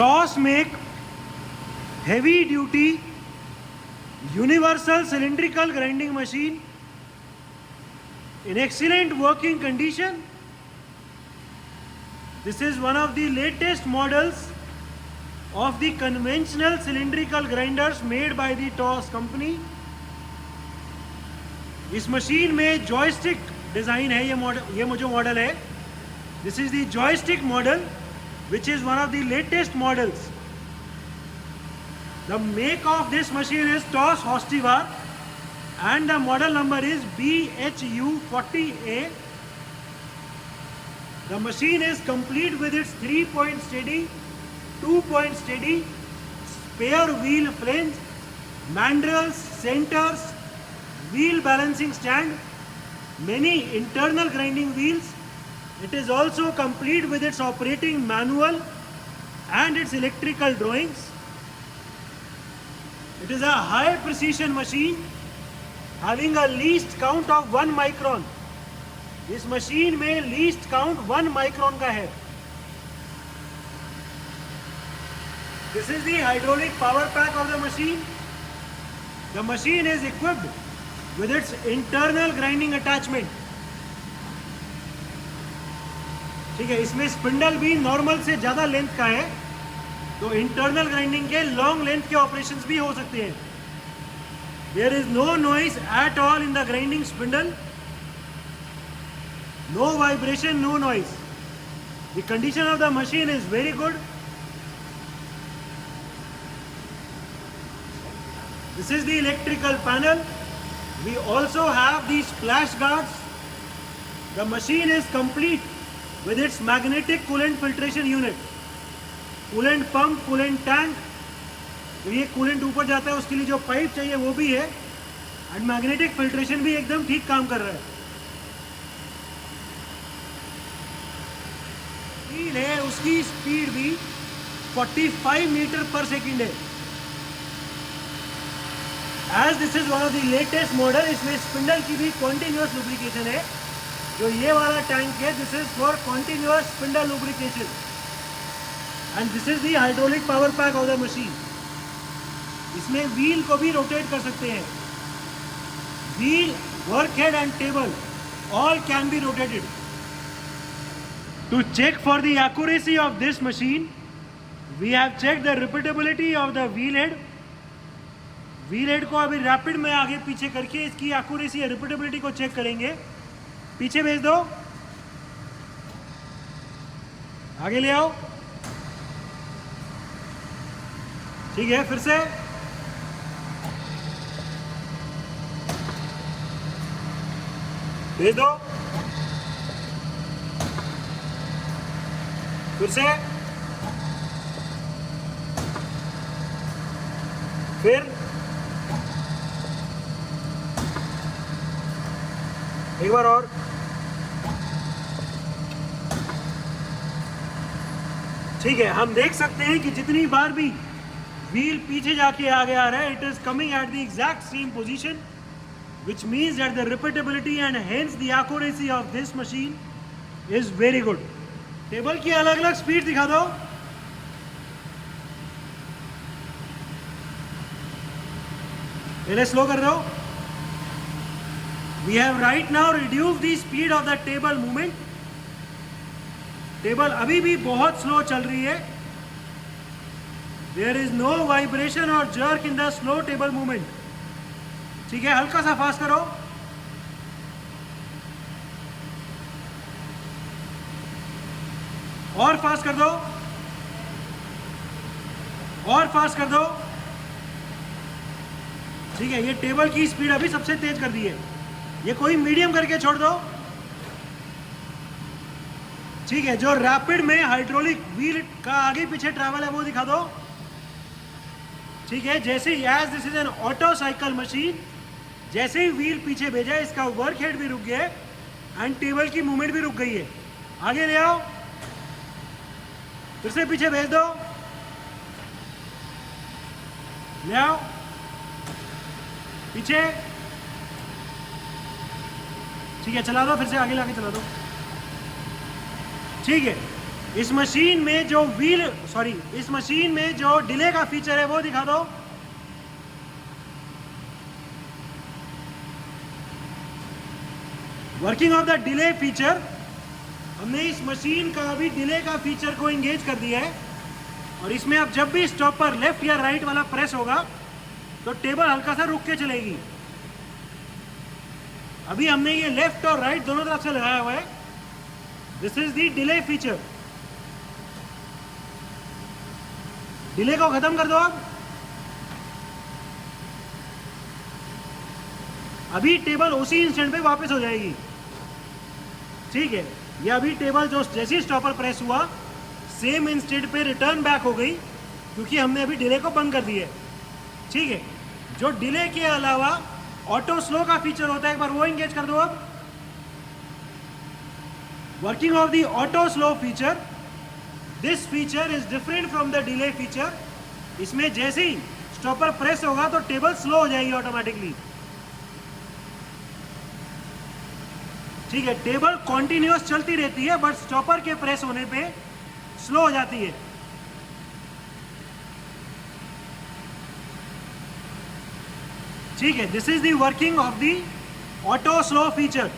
Toss make heavy duty universal cylindrical grinding machine in excellent working condition. This is one of the latest models of the conventional cylindrical grinders made by the toss company. इस machine में joystick design है, ये जो model है, this is the joystick model which is one of the latest models. The make of this machine is toss Hostivar and the model number is BHU40A. The machine is complete with its 3-point steady, 2-point steady, spare wheel flange, mandrels, centers, wheel balancing stand, many internal grinding wheels. It is also complete with its operating manual and its electrical drawings. It is a high precision machine having a least count of 1 micron. इस machine में least count 1 micron का है. This is the hydraulic power pack of the machine. The machine is equipped with its internal grinding attachment. ठीक है, इसमें spindle भी normal से ज़्यादा लेंथ का है, तो इंटरनल ग्राइंडिंग के लॉन्ग लेंथ के ऑपरेशंस भी हो सकते हैं. There is no noise at all in the grinding spindle, no vibration, no noise. The condition of the machine is very good. This is the electrical panel. We also have the splash guards. The machine is complete with its magnetic coolant filtration unit, coolant pump, coolant tank. तो ये coolant ऊपर जाता है, उसके लिए जो pipe चाहिए वो भी है, एंड मैग्नेटिक फिल्ट्रेशन भी एकदम ठीक काम कर रहा है. व्हील है, उसकी स्पीड भी 45 मीटर पर सेकेंड है. As this is one of the latest model, इसमें स्पिंडल की भी कॉन्टिन्यूअस लुब्रिकेशन है. जो ये वाला टैंक है, this is for continuous spindle lubrication, and this is the hydraulic power pack of the machine. इसमें व्हील को भी रोटेट कर सकते हैं. Wheel, work head and table all can be rotated. To check for the accuracy of this machine, we have check the repeatability of the wheel head. Wheel head को अभी rapid में आगे पीछे करके इसकी एक्यूरेसी या रिपीटेबिलिटी को check करेंगे. पीछे भेज दो, आगे ले आओ. ठीक है, फिर से भेज दो, फिर से, फिर एक बार और. ठीक है, हम देख सकते हैं कि जितनी बार भी व्हील पीछे जाके आगे आ रहा है, it is coming at the exact same position, which means that the repeatability and hence the accuracy of this machine is very good. Table की अलग अलग स्पीड दिखा दो. पहले स्लो कर दो. We have right now reduced the speed of the table movement. Table अभी भी बहुत स्लो चल रही है. There is no vibration or jerk in the slow table movement. ठीक है, हल्का सा फास्ट करो. और फास्ट कर दो, और फास्ट कर दो. ठीक है, ये टेबल की स्पीड अभी सबसे तेज कर दी है. ये कोई मीडियम करके छोड़ दो. ठीक है, जो रैपिड में हाइड्रोलिक व्हील का आगे पीछे ट्रैवल है वो दिखा दो. ठीक है, जैसे as this is an auto cycle machine, जैसे ही व्हील पीछे भेजा, इसका वर्क हेड भी रुक गया है एंड टेबल की मूवमेंट भी रुक गई है. आगे ले आओ, फिर से पीछे भेज दो, ले आओ पीछे. ठीक है, चला दो, फिर से आगे लाके चला दो. ठीक है, इस मशीन में जो इस मशीन में जो डिले का फीचर है वो दिखा दो। Working of the delay feature, हमने इस मशीन का अभी डिले का फीचर को एंगेज कर दिया है और इसमें अब जब भी स्टॉपर लेफ्ट या राइट वाला प्रेस होगा तो टेबल हल्का सा रुक के चलेगी। अभी हमने ये लेफ्ट और राइट दोनों तरफ से लगाया हुआ है। This is the delay feature. Delay को खत्म कर दो अब। अभी टेबल उसी इंस्टेंट पे वापस हो जाएगी। ठीक है, ये अभी टेबल जो जैसे स्टॉपर प्रेस हुआ सेम इंस्टेंट पे रिटर्न बैक हो गई क्योंकि हमने अभी डिले को बंद कर दिया है। ठीक है, जो डिले के अलावा ऑटो स्लो का फीचर होता है, एक बार वो एंगेज कर दो अब। Working of the auto slow feature, this feature is different from the delay feature. इसमें जैसे ही स्टॉपर प्रेस होगा तो टेबल स्लो हो जाएगी ऑटोमेटिकली। ठीक है, टेबल कॉन्टिन्यूअस चलती रहती है बट स्टॉपर के प्रेस होने पे स्लो हो जाती है। ठीक है, this is the working of the auto slow feature.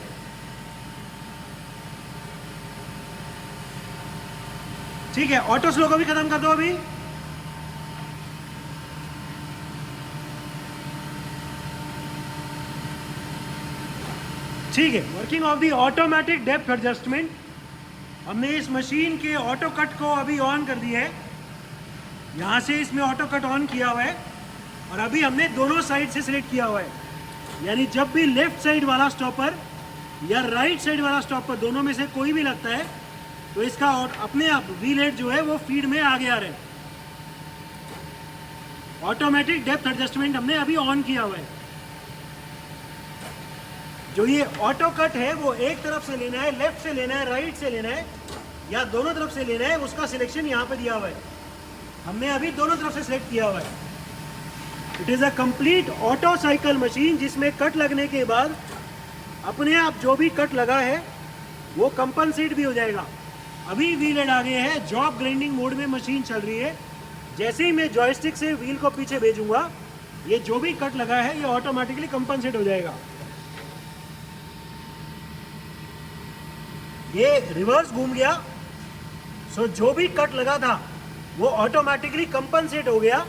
ठीक है, ऑटो स्लो को भी खत्म कर दो अभी। ठीक है, working of the automatic depth adjustment, हमने इस मशीन के ऑटो कट को अभी ऑन कर दिया है। यहाँ से इसमें ऑटो कट ऑन किया हुआ है और अभी हमने दोनों साइड से सिलेक्ट किया हुआ है। यानी जब भी लेफ्ट साइड वाला स्टॉपर या राइट साइड वाला स्टॉपर दोनों में से कोई भी लगता है तो इसका अपने आप व्हील हेड जो है वो फीड में आगे आ रहा है। ऑटोमेटिक डेप्थ एडजस्टमेंट हमने अभी ऑन किया हुआ है। जो ये ऑटो कट है वो एक तरफ से लेना है, लेफ्ट से लेना है, राइट से लेना है या दोनों तरफ से लेना है, उसका सिलेक्शन यहाँ पे दिया हुआ है। हमने अभी दोनों तरफ से सिलेक्ट किया हुआ है। It is a complete auto cycle machine जिसमें कट लगने के बाद अपने आप जो भी कट लगा है वो कंपनसेट भी हो जाएगा। अभी व्हील हेड आगे है, जॉब ग्राइंडिंग मोड में मशीन चल रही है। जैसे ही मैं जॉयस्टिक से व्हील को पीछे भेजूंगा ये जो भी कट लगा है ये ऑटोमेटिकली कंपनसेट हो जाएगा। ये रिवर्स घूम गया, सो जो भी कट लगा था वो ऑटोमेटिकली कंपनसेट हो गया।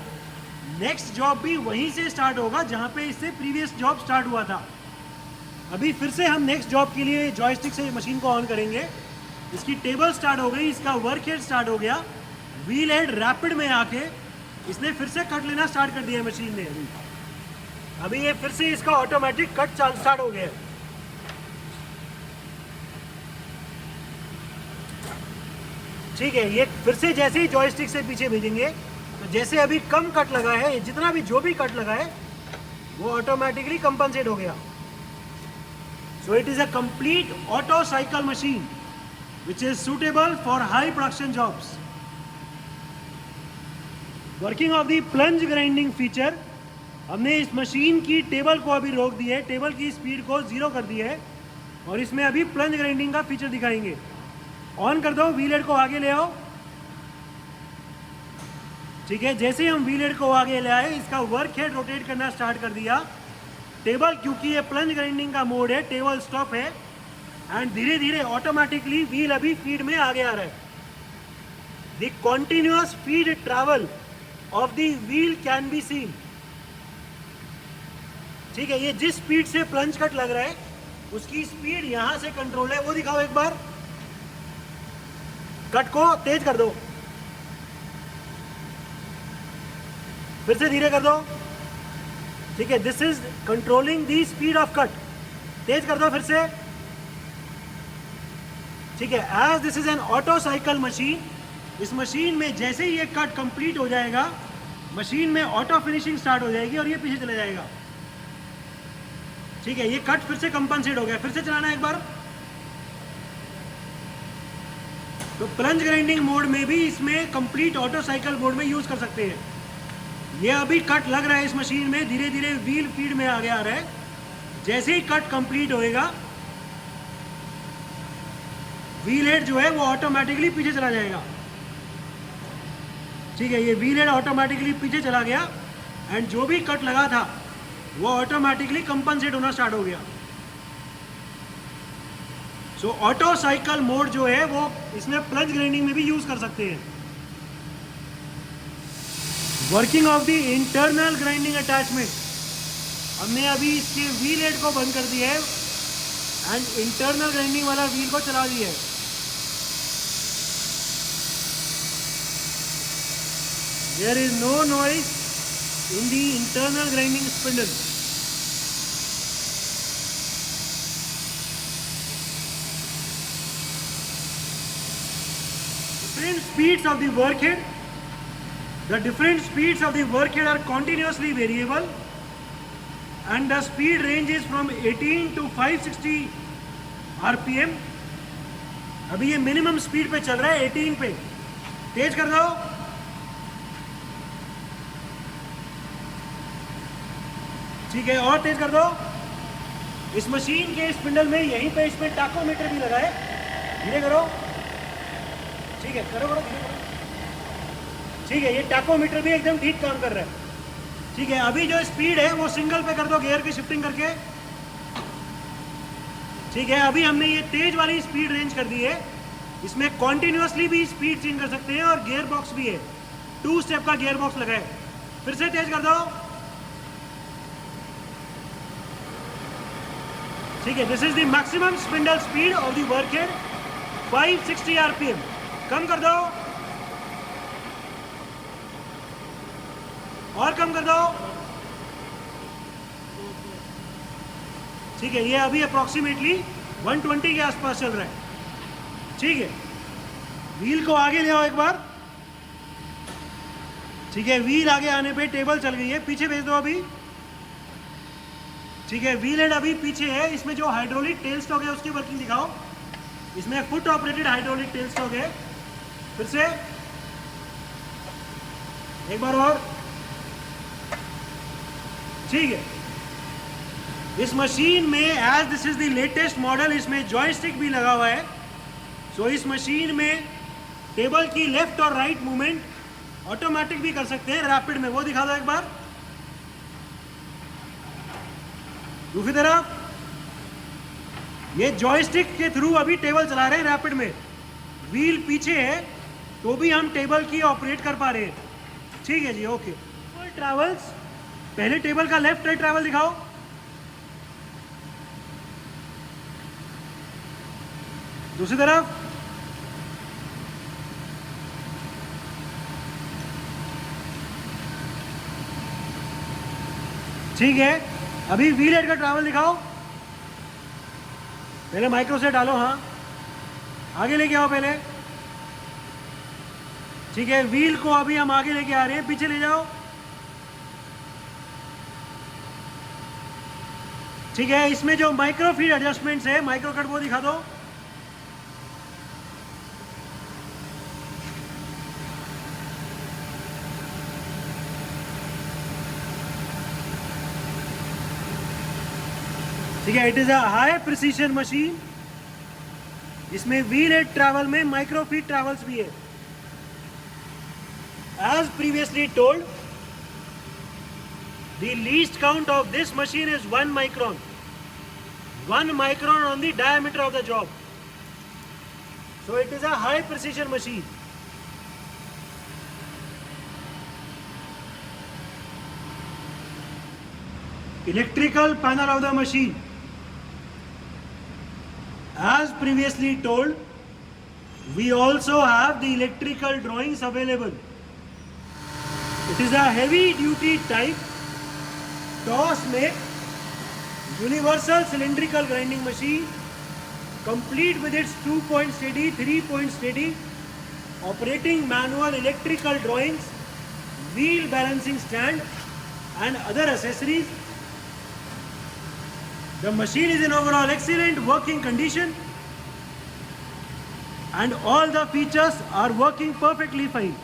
नेक्स्ट जॉब भी वहीं से स्टार्ट होगा जहां पे इससे प्रीवियस जॉब स्टार्ट हुआ था। अभी फिर से हम नेक्स्ट जॉब के लिए जॉयस्टिक से मशीन को ऑन करेंगे। इसकी टेबल स्टार्ट हो गई, इसका वर्क हेड स्टार्ट हो गया, व्हील हेड रैपिड में आके इसने फिर से कट लेना स्टार्ट कर दिया है मशीन ने। अभी ये फिर से इसका ऑटोमेटिक कट स्टार्ट हो गया है। ठीक है, ये फिर से जैसे ही जॉयस्टिक से पीछे भेजेंगे तो जैसे अभी कम कट लगा है, जितना भी जो भी कट लगा है वो ऑटोमेटिकली कंपनसेट हो गया। So it is a complete auto cycle machine which is suitable for high production jobs. Working of the plunge grinding feature, हमने इस मशीन की टेबल को अभी रोक दिया है, टेबल की स्पीड को 0 कर दिया है और इसमें अभी प्लंज ग्राइंडिंग का फीचर दिखाएंगे। ऑन कर दो, व्हील हेड को आगे ले आओ। ठीक है, जैसे ही हम व्हील हेड को आगे ले आए इसका वर्क हेड रोटेट करना स्टार्ट कर दिया। टेबल, क्योंकि ये प्लंज ग्राइंडिंग का मोड है, टेबल स्टॉप है एंड धीरे धीरे ऑटोमेटिकली व्हील अभी फीड में आगे आ रहा है। The continuous feed travel of the wheel can be seen. ठीक है, ये जिस स्पीड से प्लंज कट लग रहा है उसकी स्पीड यहां से कंट्रोल है, वो दिखाओ एक बार। कट को तेज कर दो, फिर से धीरे कर दो। ठीक है, this is controlling the speed of cut. तेज कर दो फिर से। ठीक है, as this is an auto cycle machine, इस मशीन में जैसे ही ये कट कंप्लीट हो जाएगा मशीन में ऑटो फिनिशिंग स्टार्ट हो जाएगी और ये पीछे चले जाएगा। ठीक है, ये कट फिर से कंपनसेट हो गया। फिर से चलाना एक बार। तो प्लंज ग्राइंडिंग मोड में भी इसमें कंप्लीट ऑटो साइकिल मोड में यूज कर सकते हैं। ये अभी कट लग रहा है इस मशीन में, धीरे धीरे व्हील फीड में आगे आ रहा है। जैसे ही कट कंप्लीट होएगा व्हील हेड जो है वो ऑटोमेटिकली पीछे चला जाएगा। ठीक है, ये व्हील हेड ऑटोमेटिकली पीछे चला गया एंड जो भी कट लगा था वो ऑटोमेटिकली कंपनसेट होना स्टार्ट हो गया। सो ऑटो साइकिल मोड जो है वो इसमें प्लंज ग्राइंडिंग में भी यूज कर सकते हैं। Working of the internal grinding attachment, हमने अभी इसके व्हील हेड को बंद कर दिया है एंड इंटरनल ग्राइंडिंग वाला व्हील को चला दिया है। There is no noise in the internal grinding spindle. Different speeds of the work head. The different speeds of the work head are continuously variable and the speed range is from 18 to 560 RPM. अभी ये minimum speed पे चल रहा है 18 पे। तेज कर दो। ठीक है, और तेज कर दो। इस मशीन के स्पिंडल में यहीं पे इसमें टाकोमीटर भी लगा है। धीरे करो। ठीक है, करो करो धीरे करो। ठीक है, ये टाकोमीटर भी एकदम ठीक काम कर रहा है। ठीक है, अभी जो स्पीड है वो सिंगल पे कर दो गियर की शिफ्टिंग करके। ठीक है, अभी हमने ये तेज वाली स्पीड रेंज कर दी है। इसमें कॉन्टिन्यूसली भी स्पीड चेंज कर सकते हैं और गियर बॉक्स भी है, 2 स्टेप का गियर बॉक्स लगा है। फिर से तेज कर दो। ठीक है, this is the maximum spindle speed of the work head, 560 RPM। कम कर दो और कम कर दो। ठीक है, ये अभी अप्रोक्सीमेटली 120 के आसपास चल रहा है। ठीक है, व्हील को आगे ले आओ एक बार। ठीक है, व्हील आगे आने पे टेबल चल गई है, पीछे भेज दो अभी। ठीक है, व्हील हेड अभी पीछे है। इसमें जो हाइड्रोलिक टेल स्टॉक है उसकी वर्किंग दिखाओ। इसमें foot operated hydraulic tell stock है। फिर से एक बार और। ठीक है, इस मशीन में as this is the latest model, इसमें जॉयस्टिक भी लगा हुआ है। सो इस मशीन में टेबल की लेफ्ट और राइट मूवमेंट ऑटोमेटिक भी कर सकते हैं, रैपिड में। वो दिखा दो एक बार। दूसरी तरफ ये जॉयस्टिक के थ्रू अभी टेबल चला रहे हैं रैपिड में। व्हील पीछे है तो भी हम टेबल की ऑपरेट कर पा रहे हैं। ठीक है जी, ओके। ट्रैवल्स, पहले टेबल का लेफ्ट राइट ट्रैवल दिखाओ। दूसरी तरफ ठीक है, अभी व्हील हेड का ट्रैवल दिखाओ। पहले माइक्रो से डालो, हाँ आगे लेके आओ पहले। ठीक है, व्हील को अभी हम आगे लेके आ रहे हैं, पीछे ले जाओ। ठीक है, इसमें जो माइक्रो फीड एडजस्टमेंट्स है, माइक्रो कट, वो दिखा दो। ठीक है, it is a high precision machine. इसमें व्हील हेड ट्रैवल में माइक्रो फीड ट्रैवल्स भी है। As previously told, the least count of this machine is 1 micron. 1 micron on the diameter of the job. So it is a high precision machine. Electrical panel of the machine. As previously told, we also have the electrical drawings available. It is a heavy duty type toss make universal cylindrical grinding machine, complete with its 2-point steady, 3-point steady, operating manual electrical drawings, wheel balancing stand and other accessories. The machine is in overall excellent working condition and all the features are working perfectly fine.